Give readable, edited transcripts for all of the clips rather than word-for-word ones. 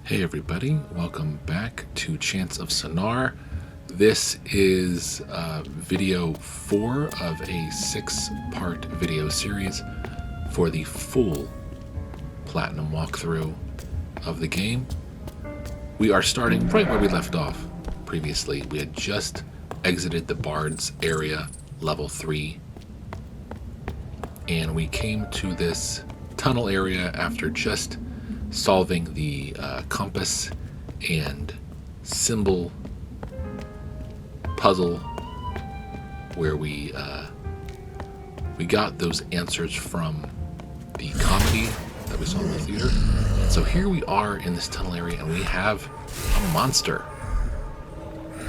Hey everybody, welcome back to Chants of Sennaar. This is video 4 of a 6-part video series for the full platinum walkthrough of the game. We are starting right where we left off previously. We had just exited the Bard's area, level 3, and we came to this tunnel area after just solving the compass and symbol puzzle, where we got those answers from the comedy that we saw in the theater. And so here we are in this tunnel area, and we have a monster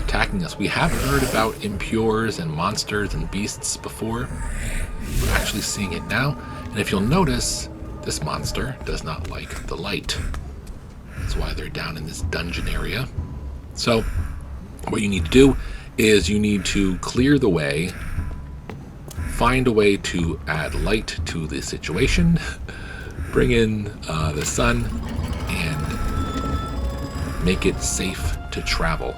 attacking us. We have heard about impures and monsters and beasts before. We're actually seeing it now, and if you'll notice, this monster does not like the light. That's why they're down in this dungeon area. So what you need to do is you need to clear the way, find a way to add light to the situation, bring in the sun, and make it safe to travel.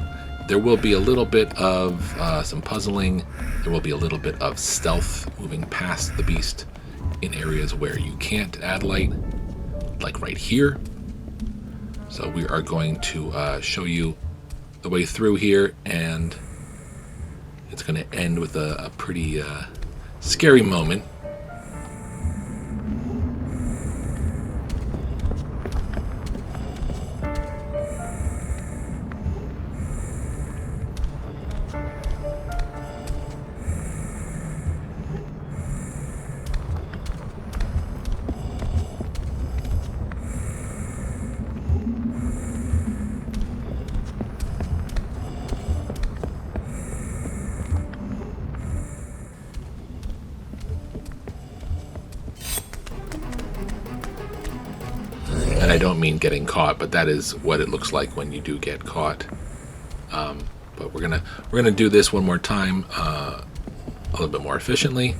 There will be a little bit of some puzzling. There will be a little bit of stealth moving past the beast in areas where you can't add light, like right here. So we are going to show you the way through here, and it's going to end with a pretty scary moment. And I don't mean getting caught, but that is what it looks like when you do get caught. But we're gonna do this one more time, a little bit more efficiently.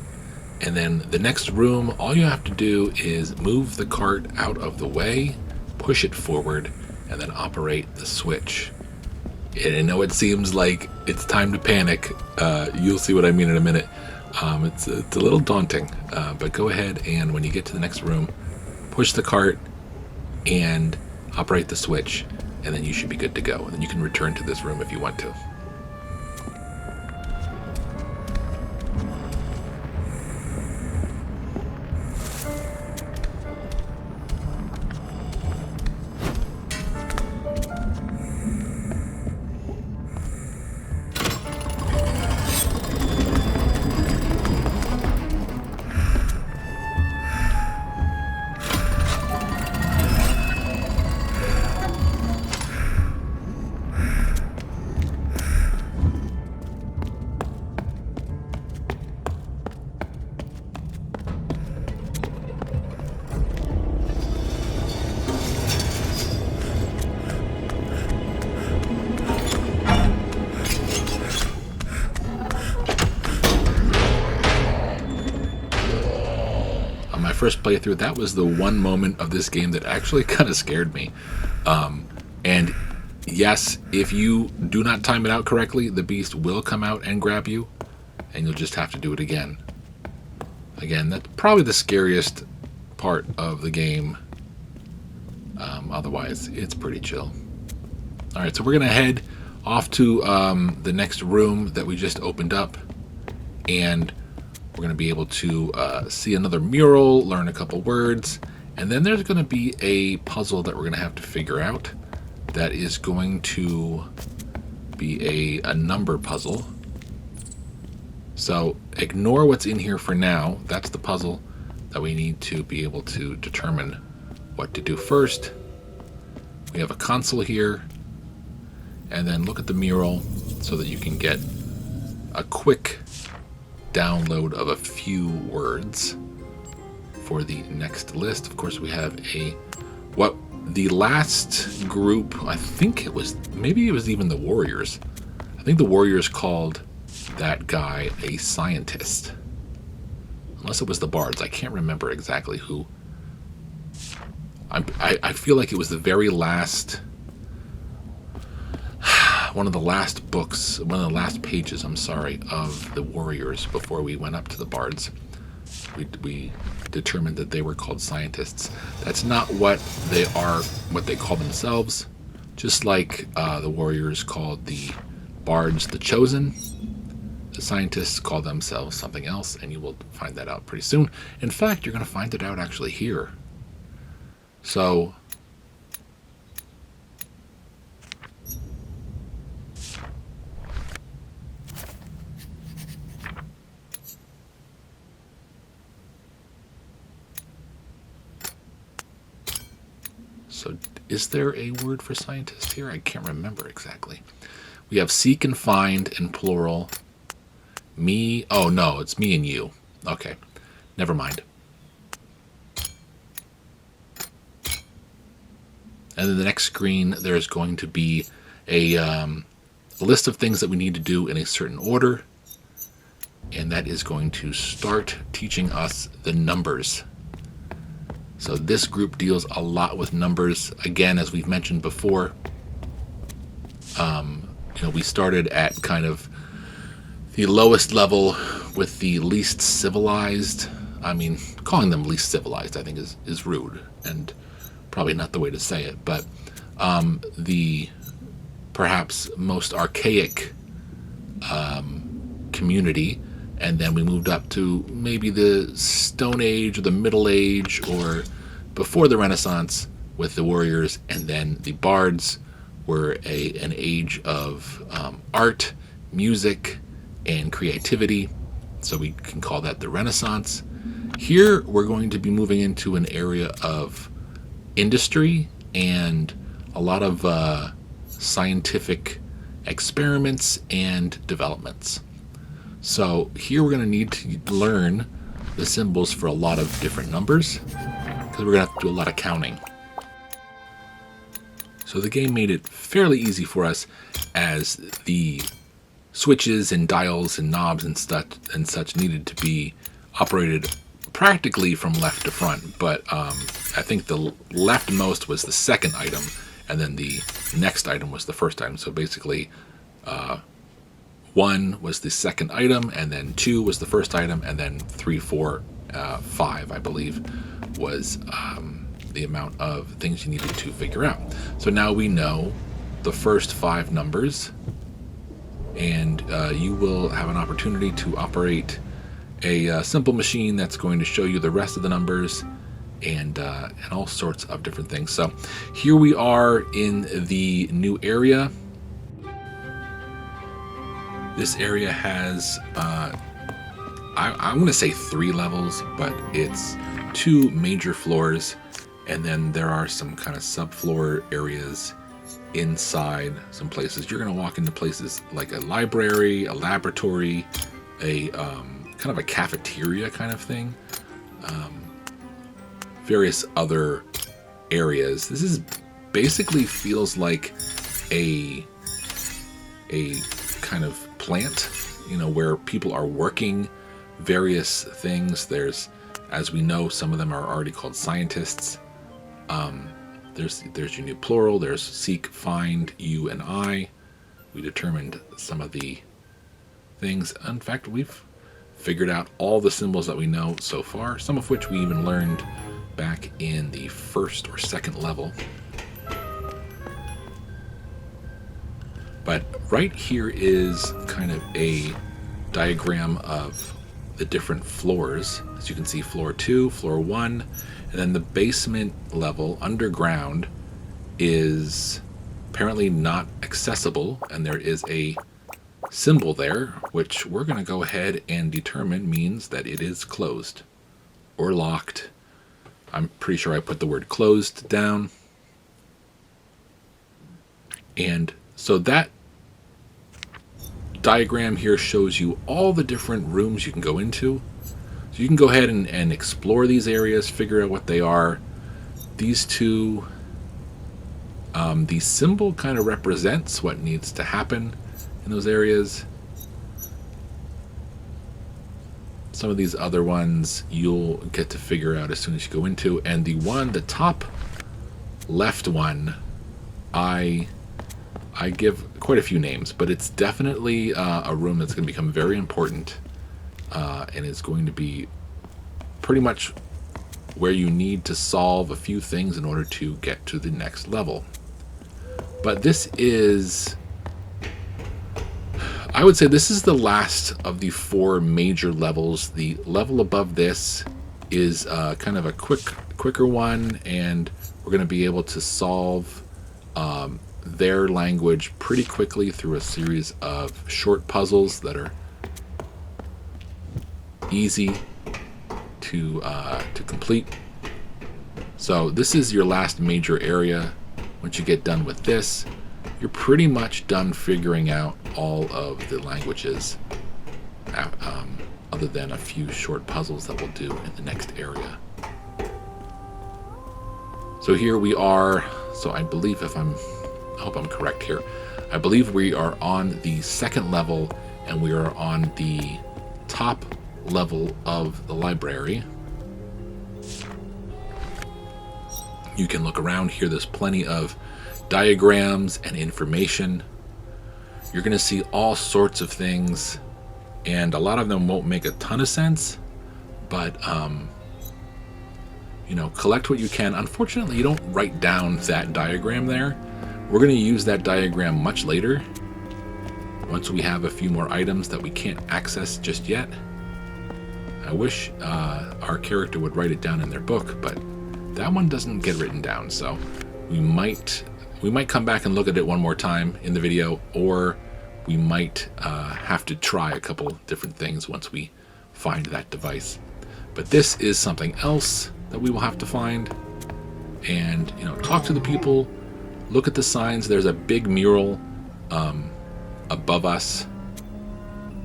And then the next room, all you have to do is move the cart out of the way, push it forward, and then operate the switch. And I know it seems like it's time to panic. You'll see what I mean in a minute. It's a little daunting, but go ahead, and when you get to the next room, push the cart and operate the switch, and then you should be good to go. And then you can return to this room if you want to. First playthrough, that was the one moment of this game that actually kind of scared me. And yes, if you do not time it out correctly, the beast will come out and grab you, and you'll just have to do it again. Again, that's probably the scariest part of the game. Otherwise, it's pretty chill. Alright, so we're going to head off to the next room that we just opened up, and we're going to be able to see another mural, learn a couple words, and then there's going to be a puzzle that we're going to have to figure out that is going to be a number puzzle. So ignore what's in here for now. That's the puzzle that we need to be able to determine what to do first. We have a console here, and then look at the mural so that you can get a quick download of a few words for the next list. Of course, we have what the last group, I think it was, maybe it was even the Warriors. I think the Warriors called that guy a scientist. Unless it was the Bards. I can't remember exactly who I feel like it was the very last, one of the last books, one of the last pages, I'm sorry, of the warriors before we went up to the bards. We determined that they were called scientists. That's not what they are, what they call themselves. Just like the warriors called the bards the chosen, the scientists call themselves something else, and you will find that out pretty soon. In fact, you're going to find it out actually here. So is there a word for scientist here? I can't remember exactly. We have seek and find in plural. Me, oh no, it's me and you. Okay, never mind. And then the next screen, there's going to be a list of things that we need to do in a certain order. And that is going to start teaching us the numbers. So this group deals a lot with numbers. Again, as we've mentioned before, we started at kind of the lowest level with the least civilized. I mean, calling them least civilized, I think, is rude and probably not the way to say it. But the perhaps most archaic community. And then we moved up to maybe the Stone Age or the Middle Age or before the Renaissance with the warriors. And then the bards were an age of art, music, and creativity. So we can call that the Renaissance. Here we're going to be moving into an area of industry and a lot of scientific experiments and developments. So here we're going to need to learn the symbols for a lot of different numbers because we're going to have to do a lot of counting. So the game made it fairly easy for us as the switches and dials and knobs and such needed to be operated practically from left to front. But I think the leftmost was the second item and then the next item was the first item. So basically 1 was the second item, and then 2 was the first item, and then 3, 4, 5, I believe, was the amount of things you needed to figure out. So now we know the first 5 numbers, and you will have an opportunity to operate a simple machine that's going to show you the rest of the numbers and all sorts of different things. So here we are in the new area. This area has, I'm going to say 3 levels, but it's 2 major floors, and then there are some kind of subfloor areas inside some places. You're going to walk into places like a library, a laboratory, a kind of a cafeteria kind of thing, various other areas. This is basically feels like a kind of plant, where people are working various things. There's, as we know, some of them are already called scientists. There's your new plural. There's seek, find, you, and I. We determined some of the things. In fact, we've figured out all the symbols that we know so far, some of which we even learned back in the first or second level. But right here is kind of a diagram of the different floors. As you can see, floor 2, floor 1, and then the basement level underground is apparently not accessible, and there is a symbol there, which we're going to go ahead and determine means that it is closed or locked. I'm pretty sure I put the word closed down. And so that diagram here shows you all the different rooms you can go into. So you can go ahead and explore these areas, figure out what they are. These two, the symbol kind of represents what needs to happen in those areas. Some of these other ones you'll get to figure out as soon as you go into. And the top left one, I give quite a few names, but it's definitely a room that's going to become very important, and is going to be pretty much where you need to solve a few things in order to get to the next level. But this is, I would say this is the last of the 4 major levels. The level above this is kind of a quicker one, and we're going to be able to solve their language pretty quickly through a series of short puzzles that are easy to complete. So this is your last major area. Once you get done with this, you're pretty much done figuring out all of the languages, other than a few short puzzles that we'll do in the next area. So here we are. So I believe, I hope I'm correct here, I believe we are on the 2nd level, and we are on the top level of the library. You can look around here. There's plenty of diagrams and information. You're going to see all sorts of things, and a lot of them won't make a ton of sense, but collect what you can. Unfortunately, you don't write down that diagram there. We're going to use that diagram much later, once we have a few more items that we can't access just yet. I wish our character would write it down in their book, but that one doesn't get written down, so we might come back and look at it one more time in the video, or we might have to try a couple different things once we find that device. But this is something else that we will have to find, and talk to the people, look at the signs. There's a big mural above us.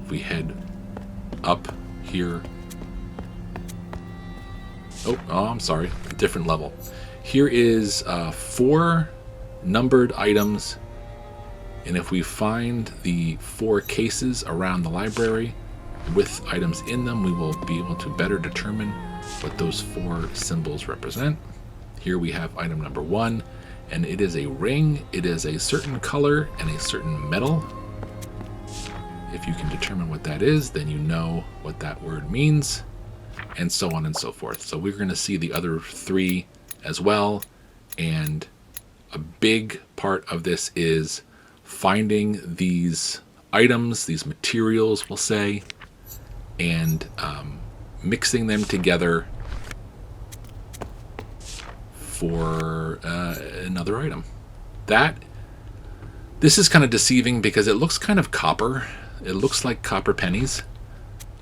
If we head up here, oh, I'm sorry, different level. Here is 4 numbered items, and if we find the 4 cases around the library with items in them, we will be able to better determine what those 4 symbols represent. Here we have item number 1, and it is a ring. It is a certain color and a certain metal. If you can determine what that is, then you know what that word means, and so on and so forth. So we're going to see the other 3 as well, and a big part of this is finding these items, these materials, we'll say, and mixing them together for another item. This is kind of deceiving because it looks kind of copper. It looks like copper pennies,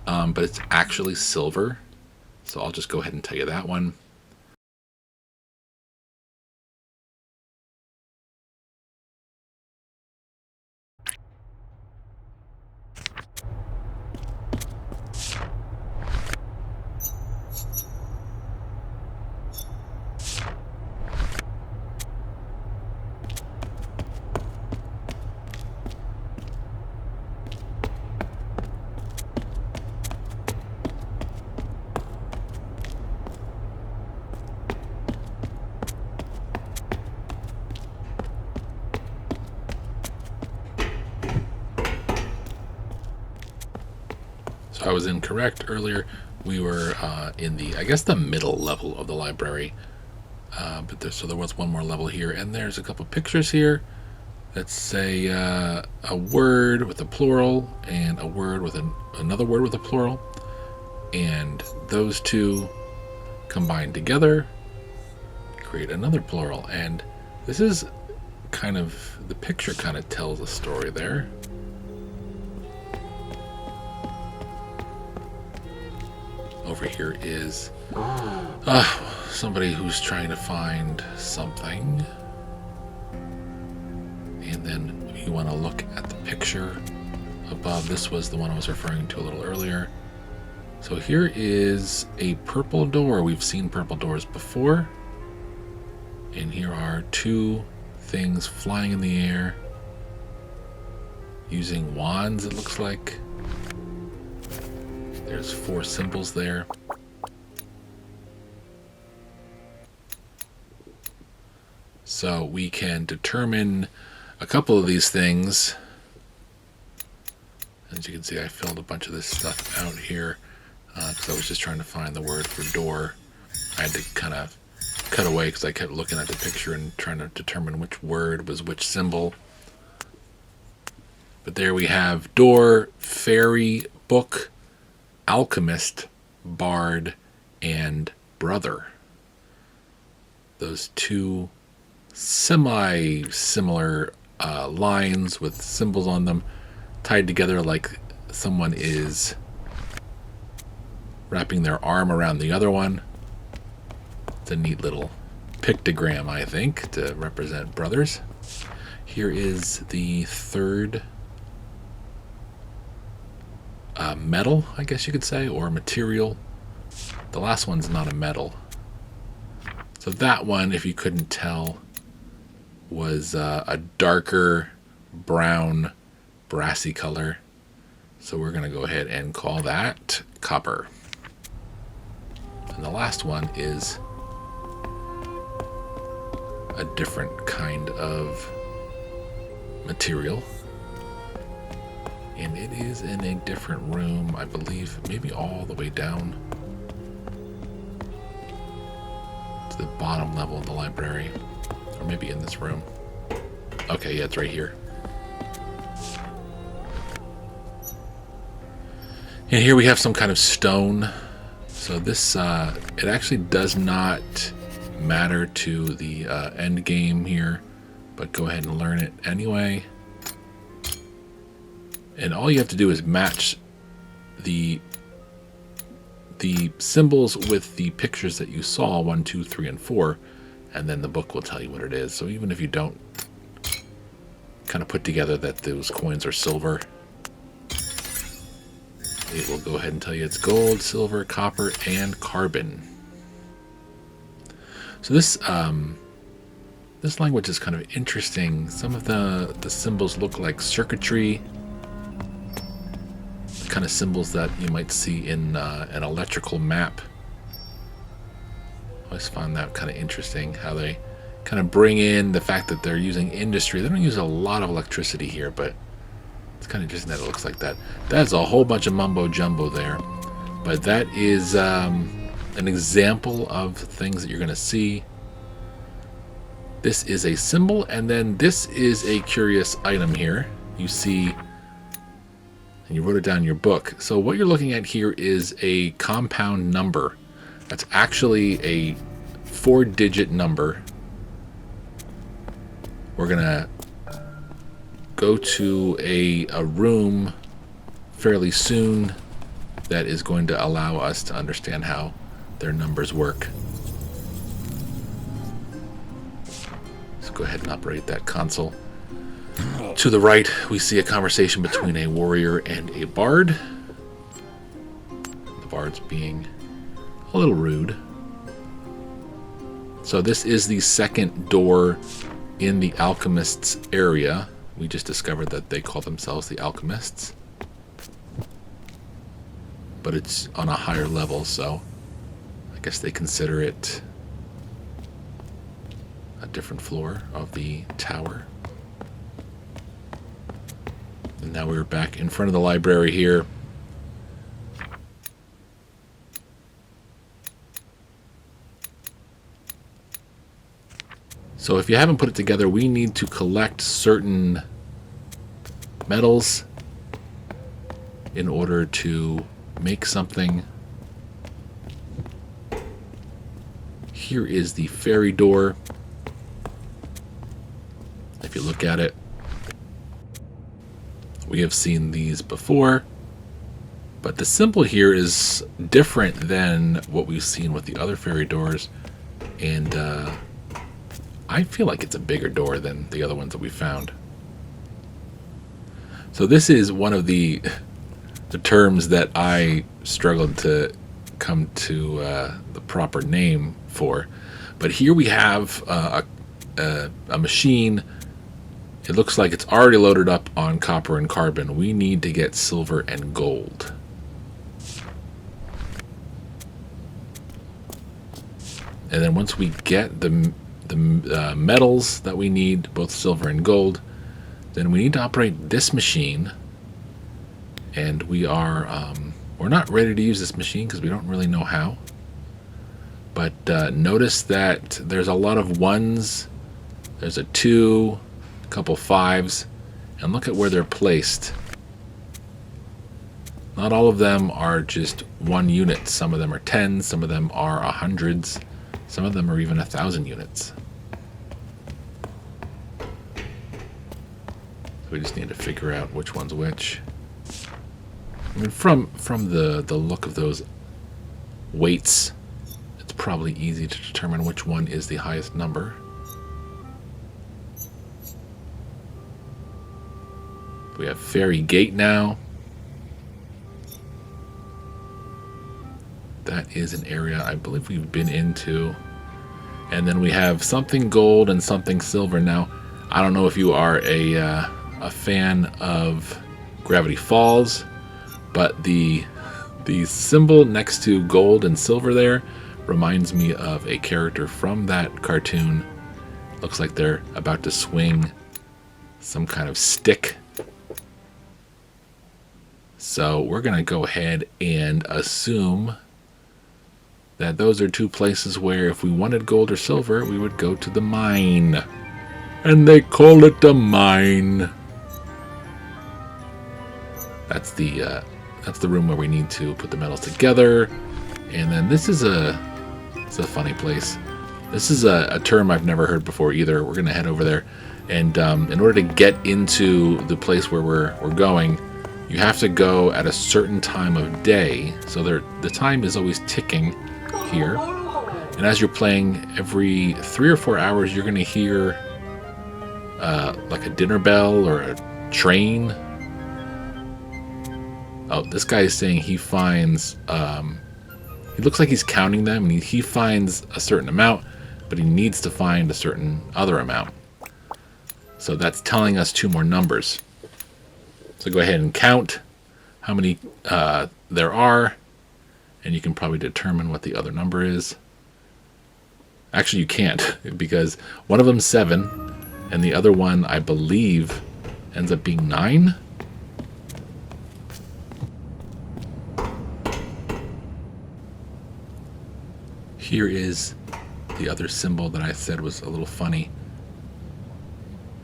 but it's actually silver. So I'll just go ahead and tell you that one. So I was incorrect earlier. We were in the middle level of the library. So there was one more level here, and there's a couple pictures here that say a word with a plural and a word with another word with a plural, and those 2 combined together create another plural. And this is the picture kind of tells a story there. Over here is somebody who's trying to find something, and then you want to look at the picture above. This was the one I was referring to a little earlier. So here is a purple door. We've seen purple doors before, and here are 2 things flying in the air using wands, it looks like. There's 4 symbols there. So we can determine a couple of these things. As you can see, I filled a bunch of this stuff out here because I was just trying to find the word for door. I had to kind of cut away because I kept looking at the picture and trying to determine which word was which symbol. But there we have door, fairy, book, alchemist, bard, and brother. Those two semi-similar lines with symbols on them tied together like someone is wrapping their arm around the other one. It's a neat little pictogram, I think, to represent brothers. Here is the third metal, I guess you could say, or material. The last one's not a metal. So that one, if you couldn't tell, was a darker brown, brassy color. So we're going to go ahead and call that copper. And the last one is a different kind of material. And it is in a different room, I believe, maybe all the way down to the bottom level of the library. Or maybe in this room. Okay, yeah, it's right here. And here we have some kind of stone. So this, it actually does not matter to the end game here, but go ahead and learn it anyway. And all you have to do is match the symbols with the pictures that you saw, 1, 2, 3, and 4, and then the book will tell you what it is. So even if you don't kind of put together that those coins are silver, it will go ahead and tell you it's gold, silver, copper, and carbon. So this this language is kind of interesting. Some of the symbols look like circuitry, the kind of symbols that you might see in an electrical map. I always found that kind of interesting, how they kind of bring in the fact that they're using industry. They don't use a lot of electricity here, but it's kind of interesting that it looks like that. That's a whole bunch of mumbo jumbo there, but that is an example of things that you're going to see. This is a symbol, and then this is a curious item here. You see, and you wrote it down in your book. So what you're looking at here is a compound number. That's actually a 4-digit number. We're going to go to a room fairly soon that is going to allow us to understand how their numbers work. Let's go ahead and operate that console. To the right, we see a conversation between a warrior and a bard. The bard's being a little rude. So this is the second door in the Alchemist's area. We just discovered that they call themselves the Alchemists. But it's on a higher level, so I guess they consider it a different floor of the tower. And now we're back in front of the library here. So if you haven't put it together, we need to collect certain metals in order to make something. Here is the fairy door. If you look at it, we have seen these before, but the symbol here is different than what we've seen with the other fairy doors, and I feel like it's a bigger door than the other ones that we found. So this is one of the terms that I struggled to come to the proper name for. But here we have a machine. It looks like it's already loaded up on copper and carbon. We need to get silver and gold. And then once we get the the metals that we need, both silver and gold. Then we need to operate this machine, and we're not ready to use this machine because we don't really know how. But notice that there's a lot of ones. There's a 2, a couple 5s, and look at where they're placed. Not all of them are just 1 unit. Some of them are 10s, some of them are 100s, some of them are even 1,000 units. We just need to figure out which one's which. I mean, from the look of those weights, it's probably easy to determine which one is the highest number. We have Ferry Gate now. That is an area I believe we've been into. And then we have something gold and something silver. Now, I don't know if you are a fan of Gravity Falls, but the symbol next to gold and silver there reminds me of a character from that cartoon. Looks like they're about to swing some kind of stick. So we're going to go ahead and assume that those are 2 places where if we wanted gold or silver, we would go to the mine. And they call it the mine. That's the room where we need to put the metals together. And then this is it's a funny place. This is a term I've never heard before either. We're going to head over there. And in order to get into the place where we're going, you have to go at a certain time of day. So the time is always ticking here. And as you're playing, every 3 or 4 hours, you're going to hear like a dinner bell or a train. Oh, this guy is saying he finds, he looks like he's counting them, and he finds a certain amount, but he needs to find a certain other amount. So that's telling us 2 more numbers. So go ahead and count how many there are, and you can probably determine what the other number is. Actually, you can't, because one of them's 7, and the other one, I believe, ends up being 9. Here is the other symbol that I said was a little funny.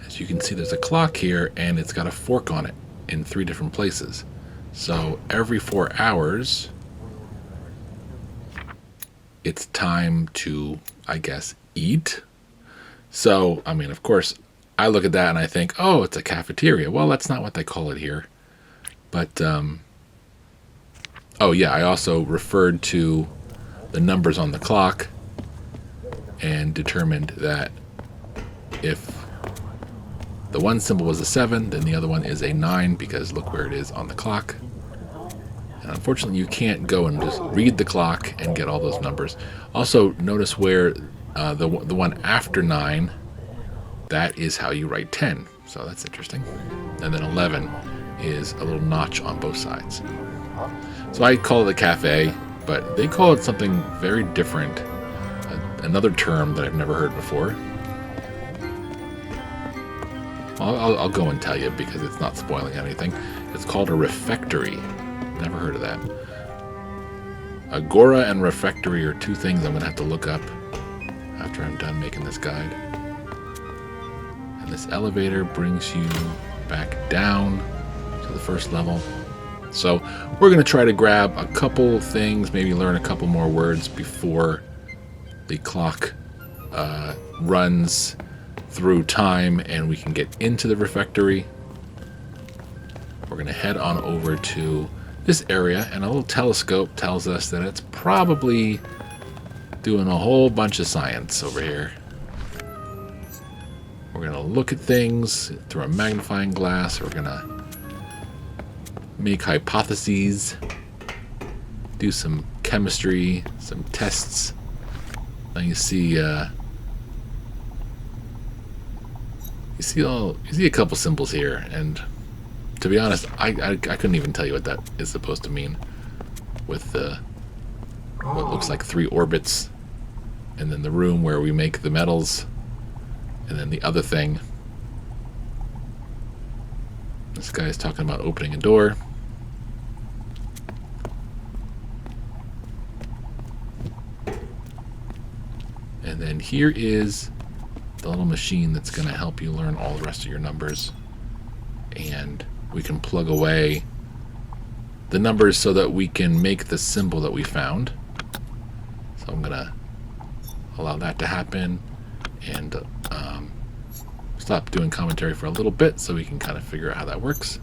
As you can see, there's a clock here, and it's got a fork on it in 3 different places. So every 4 hours, it's time to, I guess, eat. So, I mean, of course, I look at that and I think, oh, it's a cafeteria. Well, that's not what they call it here. But, oh yeah, I also referred to the numbers on the clock and determined that if the one symbol was a 7, then the other one is a 9, because look where it is on the clock. And unfortunately, you can't go and just read the clock and get all those numbers. Also, notice where the one after 9, that is how you write 10. So that's interesting. And then 11 is a little notch on both sides. So I call it a cafe, but they call it something very different. Another term that I've never heard before. I'll go and tell you because it's not spoiling anything. It's called a refectory. Never heard of that. Agora and refectory are 2 things I'm going to have to look up after I'm done making this guide. And this elevator brings you back down to the first level. So we're going to try to grab a couple things, maybe learn a couple more words before the clock runs through time and we can get into the refectory. We're going to head on over to this area, and a little telescope tells us that it's probably doing a whole bunch of science over here. We're going to look at things through a magnifying glass. We're going to make hypotheses, do some chemistry, some tests. Now you see a couple symbols here, and to be honest, I couldn't even tell you what that is supposed to mean. With what looks like 3 orbits, and then the room where we make the metals And then the other thing, this guy is talking about opening a door. And then here is the little machine that's going to help you learn all the rest of your numbers. And we can plug away the numbers so that we can make the symbol that we found. So I'm going to allow that to happen and stop doing commentary for a little bit so we can kind of figure out how that works.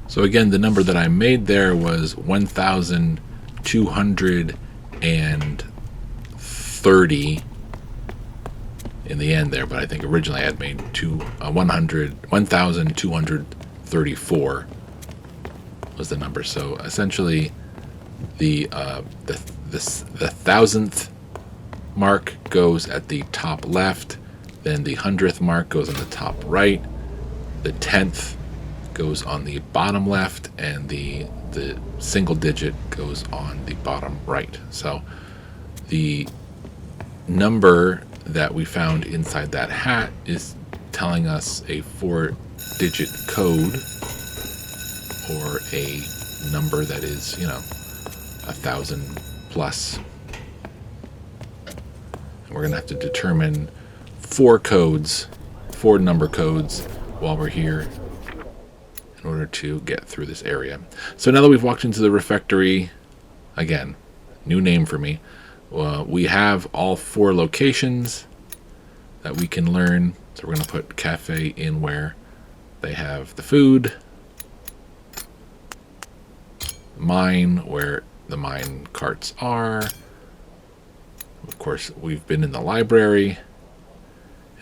So again, the number that I made there was 1,230 in the end there, but I think originally I had made 1,234 was the number. So essentially, the thousandth mark goes at the top left, then the 100th mark goes on the top right, the 10th goes on the bottom left, and the single digit goes on the bottom right. So the number that we found inside that hat is telling us a 4-digit code, or a number that is, 1,000 plus. And we're going to have to determine 4 number codes while we're here in order to get through this area. So now that we've walked into the refectory, again, new name for me, we have all 4 locations that we can learn. So we're going to put cafe in where they have the food, mine where the mine carts are. Of course, we've been in the library,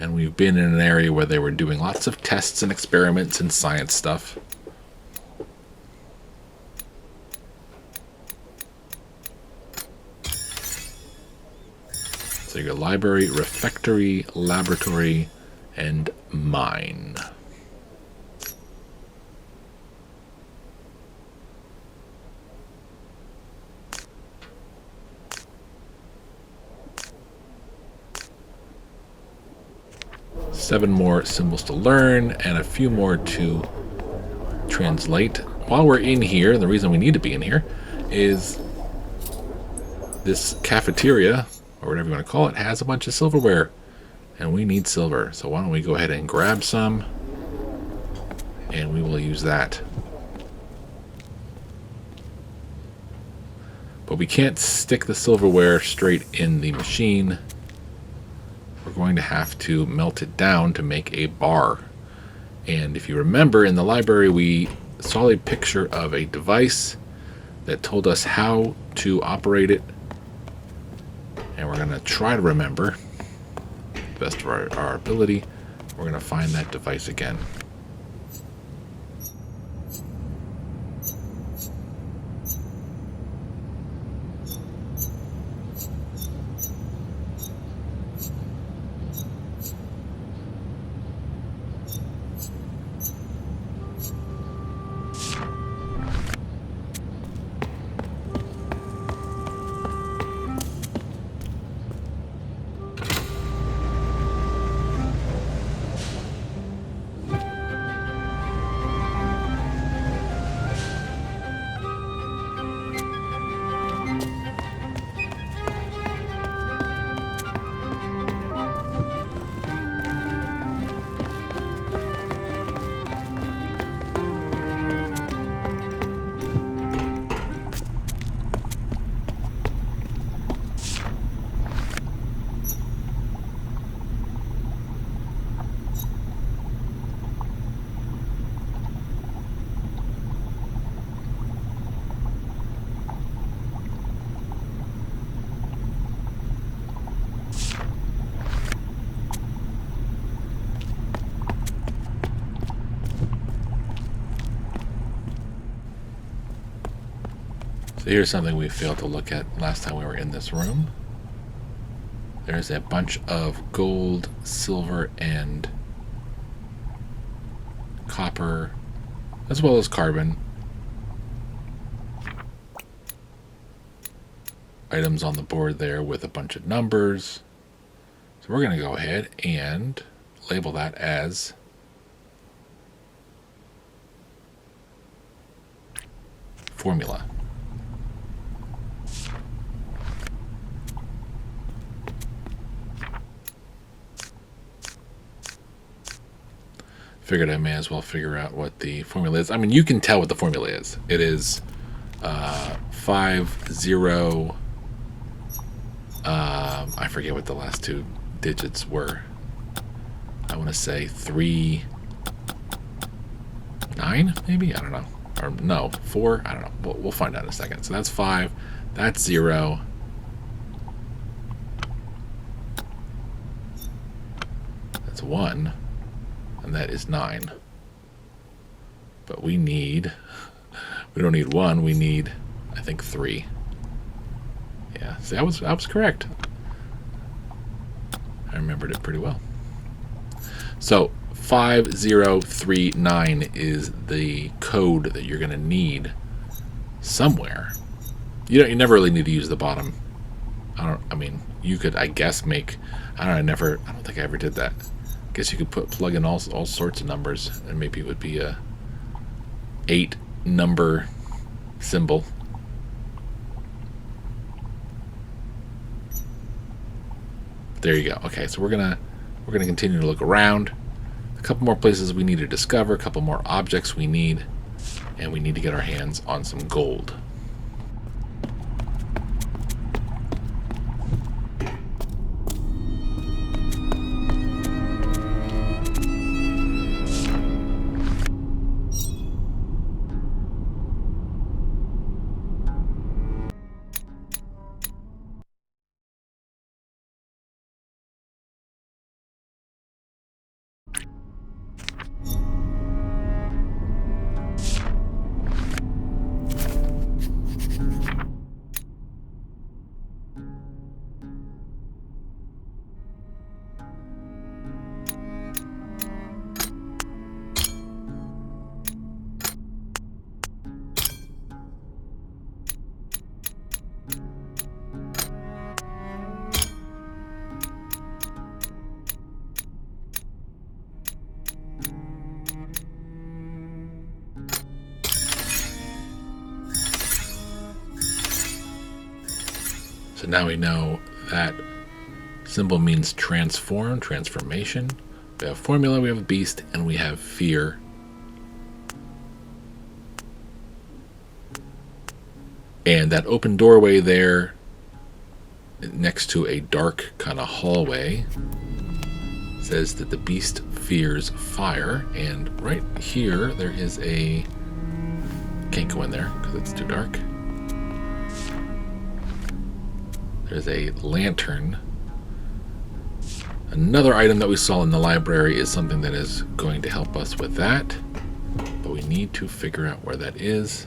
and we've been in an area where they were doing lots of tests and experiments and science stuff. So you got library, refectory, laboratory, and mine. Seven more symbols to learn and a few more to translate. While we're in here, the reason we need to be in here is this cafeteria, or whatever you want to call it, has a bunch of silverware, and we need silver. So why don't we go ahead and grab some, and we will use that. But we can't stick the silverware straight in the machine. We're going to have to melt it down to make a bar. And if you remember, in the library we saw a picture of a device that told us how to operate it. And we're going to try to remember, to the best of our ability, we're going to find that device again. So here's something we failed to look at last time we were in this room. There's a bunch of gold, silver, and copper, as well as carbon items on the board there with a bunch of numbers. So we're going to go ahead and label that as formula. Figured I may as well figure out what the formula is. I mean, you can tell what the formula is. It is 5, 0. I forget what the last two digits were. I want to say 3, 9, maybe? I don't know. Or no, 4? I don't know. We'll find out in a second. So that's 5. That's 0. That's 1. And that is 9. But we don't need 1, we need, I think, 3. Yeah, see, I was correct. I remembered it pretty well. So 5039 is the code that you're going to need somewhere. You never really need to use the bottom. I mean, you could, I guess, make. I don't think I ever did that. I guess you could plug in all sorts of numbers, and maybe it would be a 8 number symbol. There you go. Okay, so we're gonna continue to look around. A couple more places we need to discover, a couple more objects we need, and we need to get our hands on some gold. So now we know that symbol means transform, transformation. We have formula, we have beast, and we have fear. And that open doorway there next to a dark kind of hallway says that the beast fears fire. And right here there is a... Can't go in there because it's too dark. There's a lantern. Another item that we saw in the library is something that is going to help us with that. But we need to figure out where that is.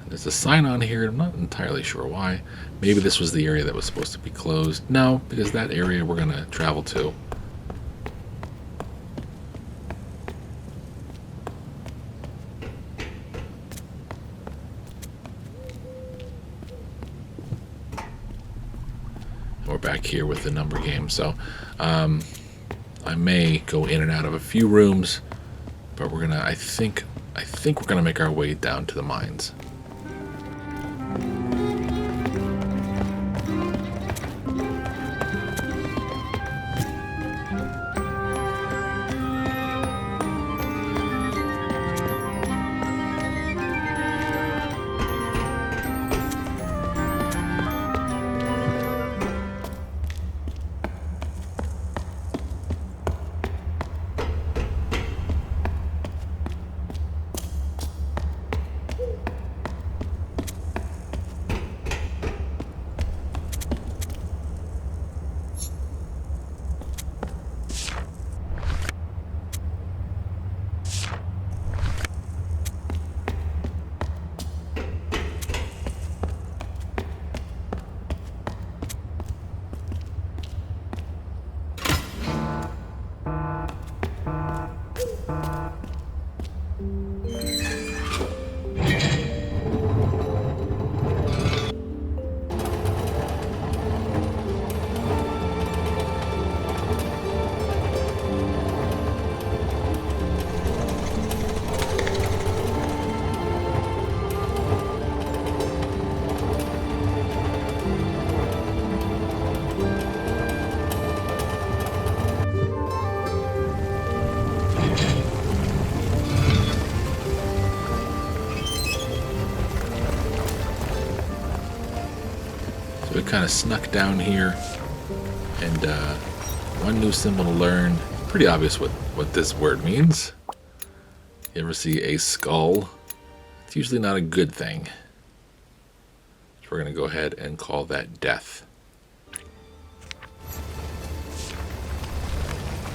There's a sign on here. I'm not entirely sure why. Maybe this was the area that was supposed to be closed. No, because that area we're going to travel to. We're back here with the number game. So I may go in and out of a few rooms, but we're going to, I think we're going to make our way down to the mines. So we kind of snuck down here, and one new symbol to learn. Pretty obvious what this word means. You ever see a skull? It's usually not a good thing. So we're going to go ahead and call that death.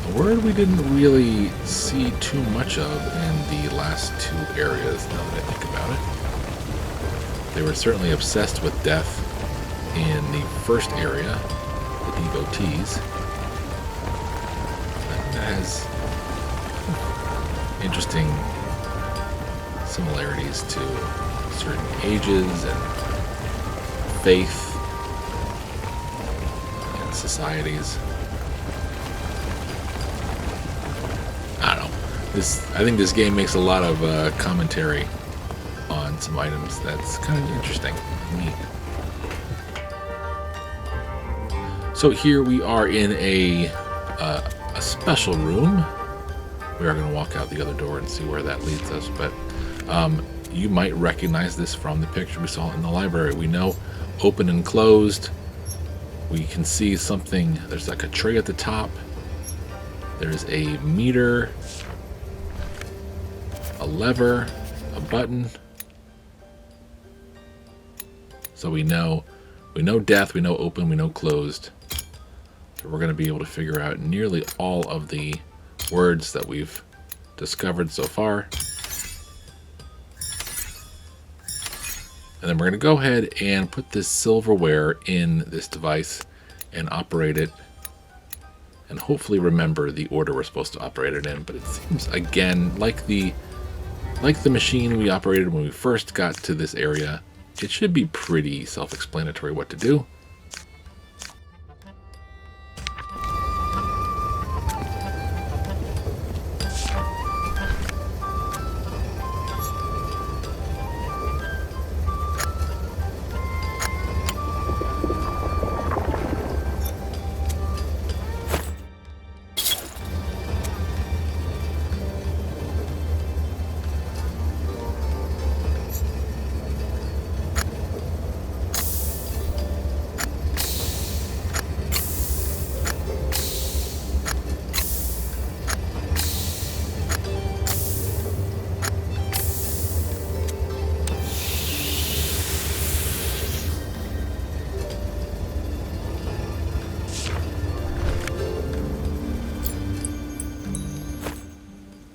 A word we didn't really see too much of in the last two areas, now that I think about it. They were certainly obsessed with death in the first area, the devotees. That has interesting similarities to certain ages and faith and societies. I don't know. I think this game makes a lot of commentary on some items that's kind of interesting and neat. So here we are in a special room. We are going to walk out the other door and see where that leads us, but you might recognize this from the picture we saw in the library. We know open and closed. We can see something. There's like a tray at the top. There's a meter, a lever, a button. So we know death, we know open, we know closed. So we're going to be able to figure out nearly all of the words that we've discovered so far. And then we're going to go ahead and put this silverware in this device and operate it, and hopefully remember the order we're supposed to operate it in. But it seems, again, like the machine we operated when we first got to this area, it should be pretty self-explanatory what to do.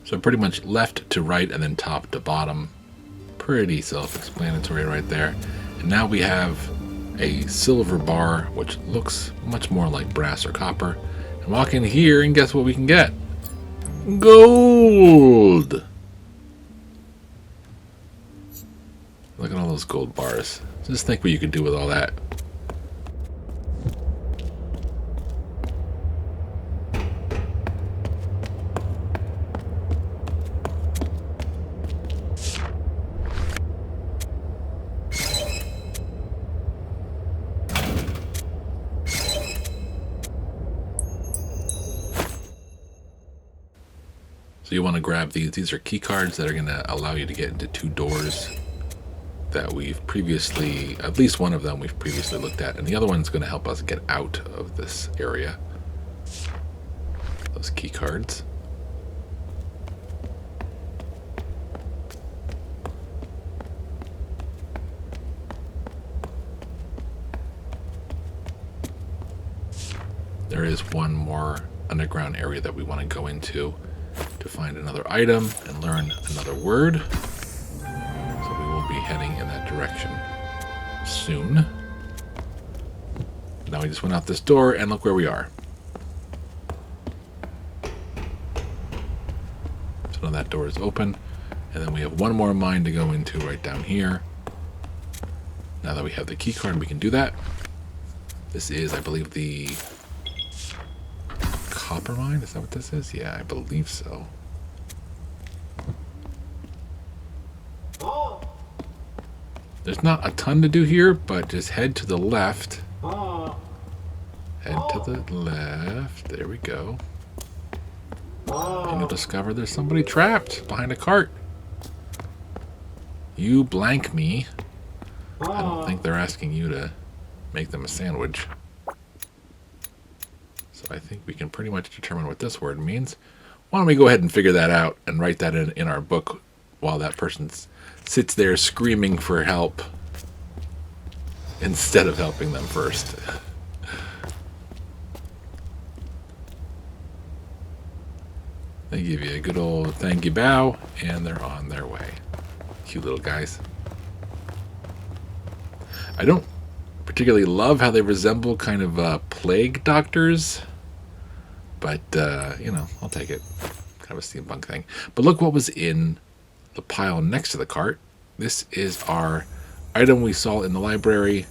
So pretty much left to right and then top to bottom. Pretty self-explanatory right there. And now we have a silver bar, which looks much more like brass or copper. And walk in here and guess what we can get? Gold! Look at all those gold bars. Just think what you could do with all that. So you want to grab these. These are key cards that are going to allow you to get into two doors that we've previously, at least one of them we've previously looked at, and the other one's going to help us get out of this area. Those key cards. There is one more underground area that we want to go into to find another item and learn another word. So we will be heading in that direction soon. Now we just went out this door and look where we are. So now that door is open, and then we have one more mine to go into right down here. Now that we have the key card, we can do that. This is, I believe, the copper mine. Is that what this is? Yeah, I believe so. There's not a ton to do here, but just head to the left. Head to the left. There we go. And you'll discover there's somebody trapped behind a cart. You blank me. I don't think they're asking you to make them a sandwich. So I think we can pretty much determine what this word means. Why don't we go ahead and figure that out and write that in our book while that person sits there screaming for help instead of helping them first. They give you a good old thank you bow, and they're on their way. Cute little guys. I don't particularly love how they resemble kind of plague doctors, but, you know, I'll take it. Kind of a steampunk thing. But look what was in the pile next to the cart. This is our item we saw in the library,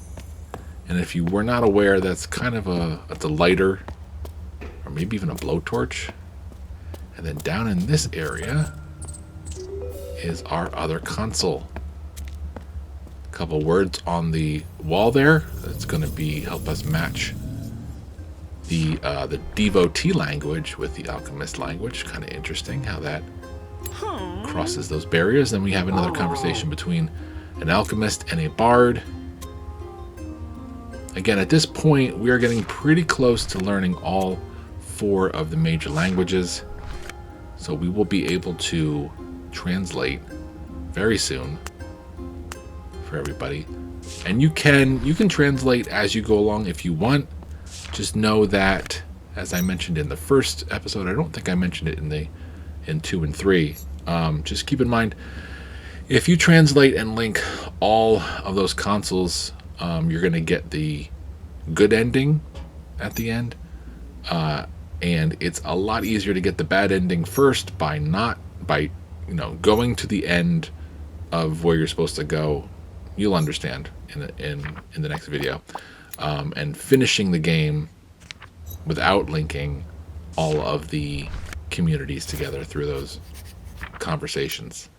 and if you were not aware, that's kind of a lighter, or maybe even a blowtorch. And then down in this area is our other console. A couple words on the wall there. That's going to help us match the devotee language with the alchemist language. Kind of interesting how that crosses those barriers. Then we have another conversation between an alchemist and a bard. Again, at this point, we are getting pretty close to learning all 4 of the major languages. So we will be able to translate very soon for everybody. And you can translate as you go along if you want. Just know that, as I mentioned in the first episode, I don't think I mentioned it in 2 and 3. Just keep in mind, if you translate and link all of those consoles, you're going to get the good ending at the end. And it's a lot easier to get the bad ending first by going to the end of where you're supposed to go. You'll understand in the next video, and finishing the game without linking all of the communities together through those conversations.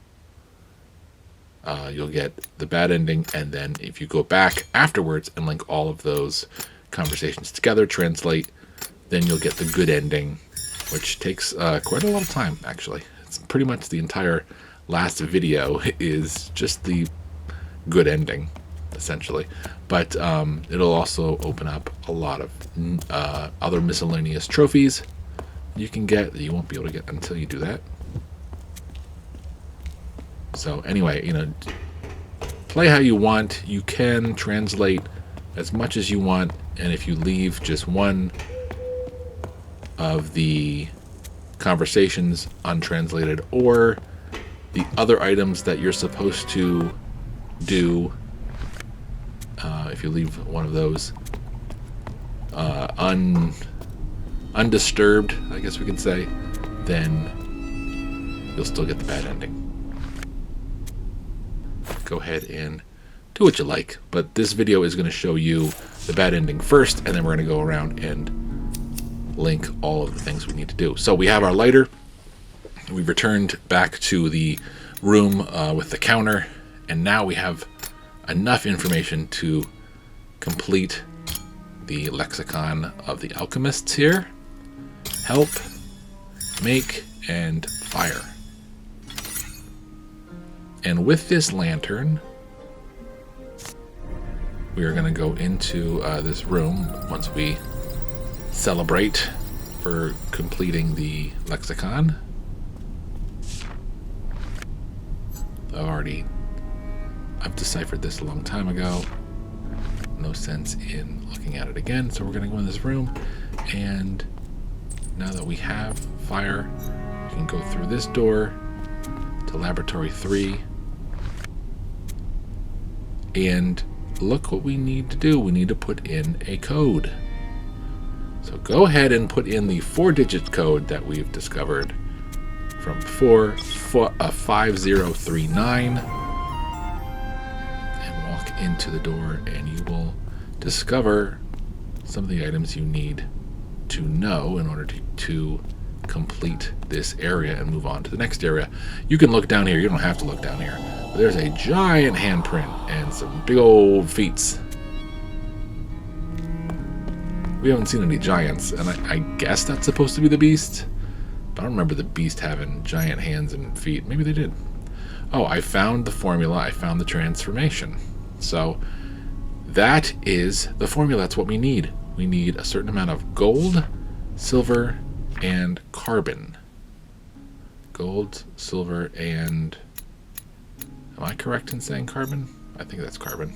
You'll get the bad ending, and then if you go back afterwards and link all of those conversations together, translate, then you'll get the good ending, which takes quite a lot of time, actually. It's pretty much the entire last video is just the good ending, essentially. But it'll also open up a lot of other miscellaneous trophies you can get that you won't be able to get until you do that. So anyway, play how you want. You can translate as much as you want, and if you leave just one of the conversations untranslated, or the other items that you're supposed to do, if you leave one of those undisturbed, I guess we could say, then you'll still get the bad ending. Go ahead and do what you like, but this video is going to show you the bad ending first, and then we're going to go around and link all of the things we need to do. So we have our lighter. We've returned back to the room with the counter, and now we have enough information to complete the lexicon of the alchemists here. Help, make, and fire. And with this lantern, we are going to go into this room once we celebrate for completing the lexicon. I've deciphered this a long time ago. No sense in looking at it again, so we're going to go in this room, and now that we have fire, we can go through this door to laboratory 3, and look what we need to do. We need to put in a code. So go ahead and put in the 4-digit code that we've discovered from 5039, and walk into the door, and you will discover some of the items you need to know in order to complete this area and move on to the next area. You can look down here. You don't have to look down here. But there's a giant handprint and some big old feet. We haven't seen any giants, and I guess that's supposed to be the beast. But I don't remember the beast having giant hands and feet. Maybe they did. Oh, I found the formula. I found the transformation. So that is the formula. That's what we need. We need a certain amount of gold, silver, and carbon. Gold, silver, and... Am I correct in saying carbon? I think that's carbon.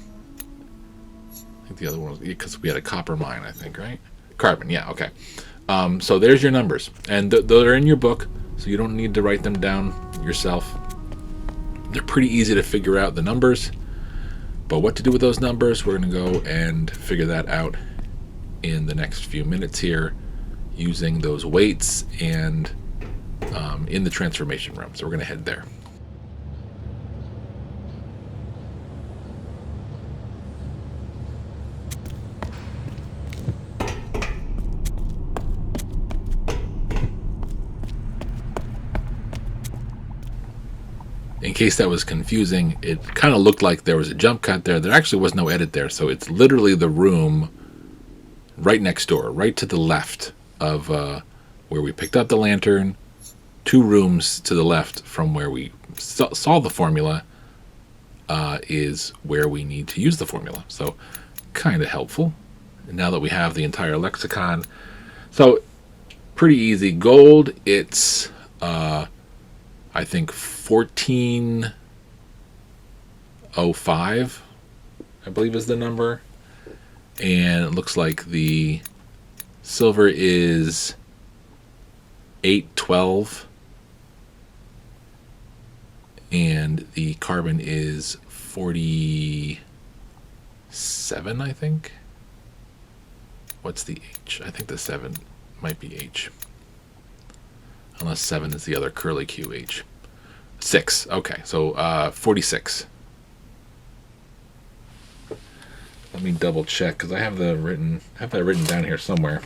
I think the other one was... Because we had a copper mine, I think, right? Carbon, yeah, okay. So there's your numbers. And they're in your book, so you don't need to write them down yourself. They're pretty easy to figure out, the numbers. But what to do with those numbers, we're going to go and figure that out in the next few minutes here using those weights and in the transformation room. So we're going to head there. In case that was confusing, it kind of looked like there was a jump cut there. There actually was no edit there, so it's literally the room right next door, right to the left of where we picked up the lantern. 2 rooms to the left from where we saw the formula is where we need to use the formula. So kind of helpful. And now that we have the entire lexicon. So pretty easy. Gold, it's... I think 1405, I believe is the number. And it looks like the silver is 812. And the carbon is 47, I think. What's the H? I think the 7 might be H. Unless 7 is the other curly Q, H. 6. Okay, so 46. Let me double check because I have that written down here somewhere.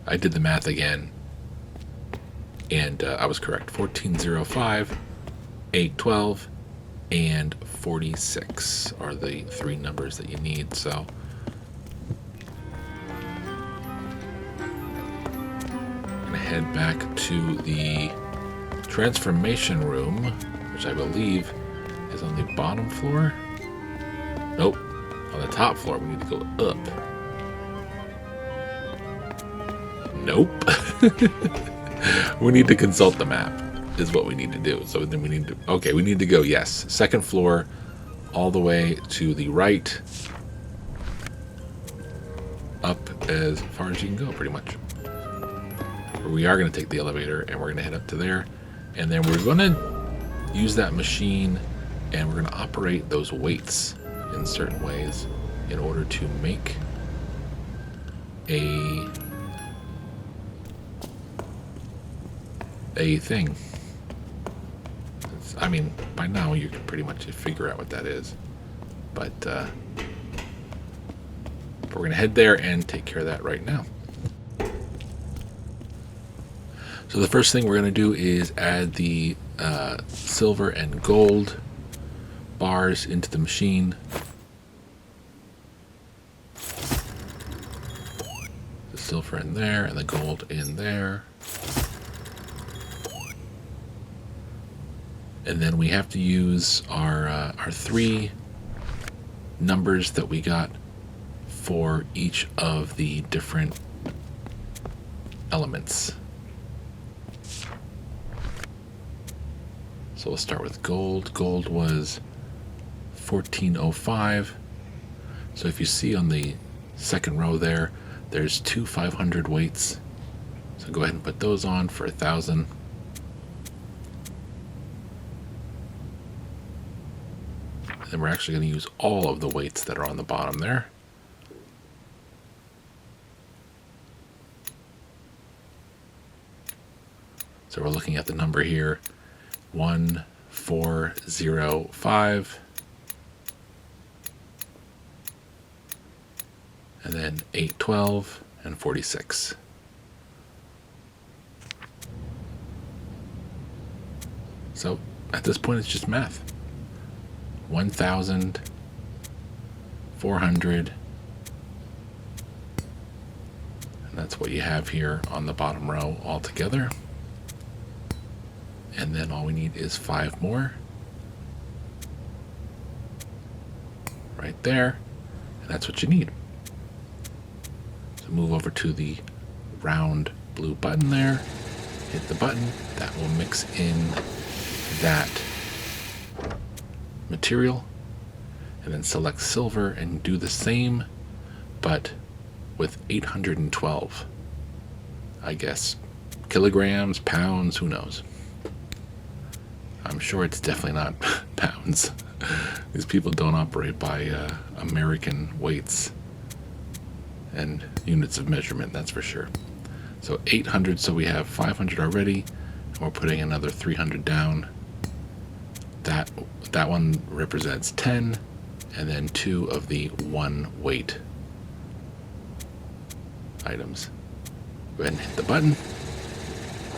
I did the math again, and I was correct. 1405. 812 and 46 are the 3 numbers that you need. So I'm going to head back to the transformation room, which I believe is on the bottom floor. Nope, on the top floor. We need to go up. Nope. We need to consult the map. Is what we need to do. So then we need to, okay, we need to go, yes, 2nd floor all the way to the right, up as far as you can go, pretty much. We are going to take the elevator and we're going to head up to there, and then we're going to use that machine and we're going to operate those weights in certain ways in order to make a thing. I mean, by now you can pretty much figure out what that is. But we're going to head there and take care of that right now. So the first thing we're going to do is add the silver and gold bars into the machine. The silver in there and the gold in there. And then we have to use our 3 numbers that we got for each of the different elements. So we'll start with gold. Gold was 1405. So if you see on the 2nd row there, there's 2 500 weights. So go ahead and put those on for 1,000. Then we're actually going to use all of the weights that are on the bottom there. So we're looking at the number here, 1405, and then 812 and 46. So at this point it's just math. 1,400 And that's what you have here on the bottom row all together. And then all we need is 5 more. Right there. And that's what you need. So move over to the round blue button there. Hit the button. That will mix in that material. And then select silver and do the same, but with 812. I guess kilograms, pounds, who knows. I'm sure it's definitely not pounds. These people don't operate by American weights and units of measurement, that's for sure. So 800, so we have 500 already, and we're putting another 300 down. That one represents 10, and then 2 of the 1 weight items. Go ahead and hit the button.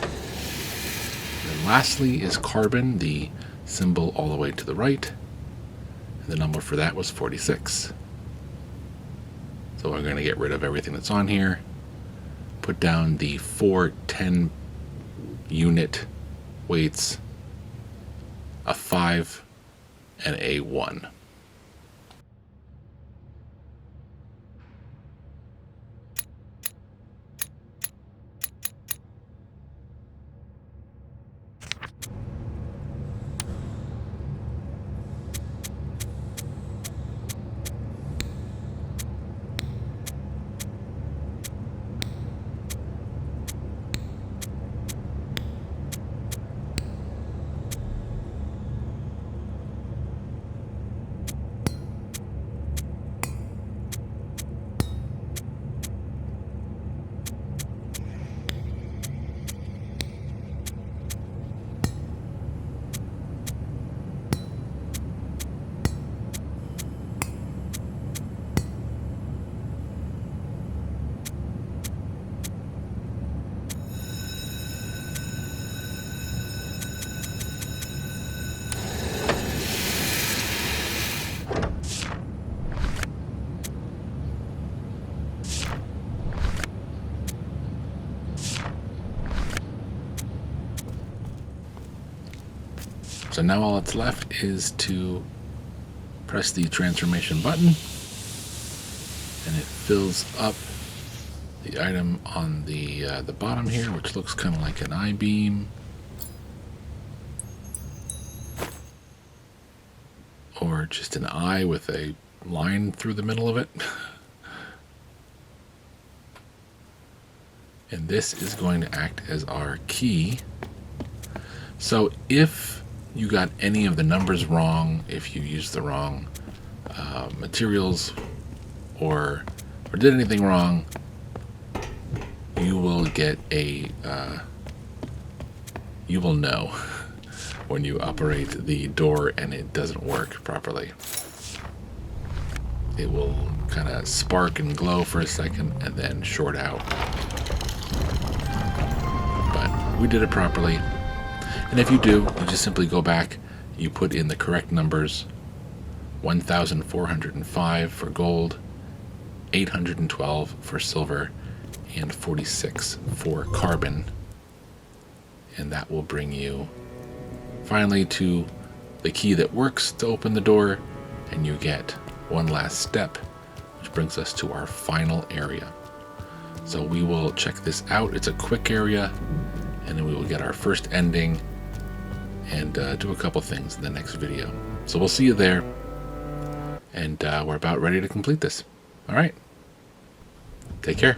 And then lastly is carbon, the symbol all the way to the right. And the number for that was 46. So we're going to get rid of everything that's on here. Put down the 4 10 unit weights, a 5, and a 1. So now all that's left is to press the transformation button, and it fills up the item on the bottom here, which looks kind of like an I-beam, or just an eye with a line through the middle of it. And this is going to act as our key. So if you got any of the numbers wrong, if you used the wrong materials or did anything wrong, you will get a you will know when you operate the door and it doesn't work properly. It will kind of spark and glow for a second and then short out. But we did it properly. And if you do, you just simply go back, you put in the correct numbers, 1,405 for gold, 812 for silver, and 46 for carbon. And that will bring you finally to the key that works to open the door, and you get one last step, which brings us to our final area. So we will check this out. It's a quick area, and then we will get our first ending and do a couple things in the next video. So we'll see you there, and we're about ready to complete this. All right, take care.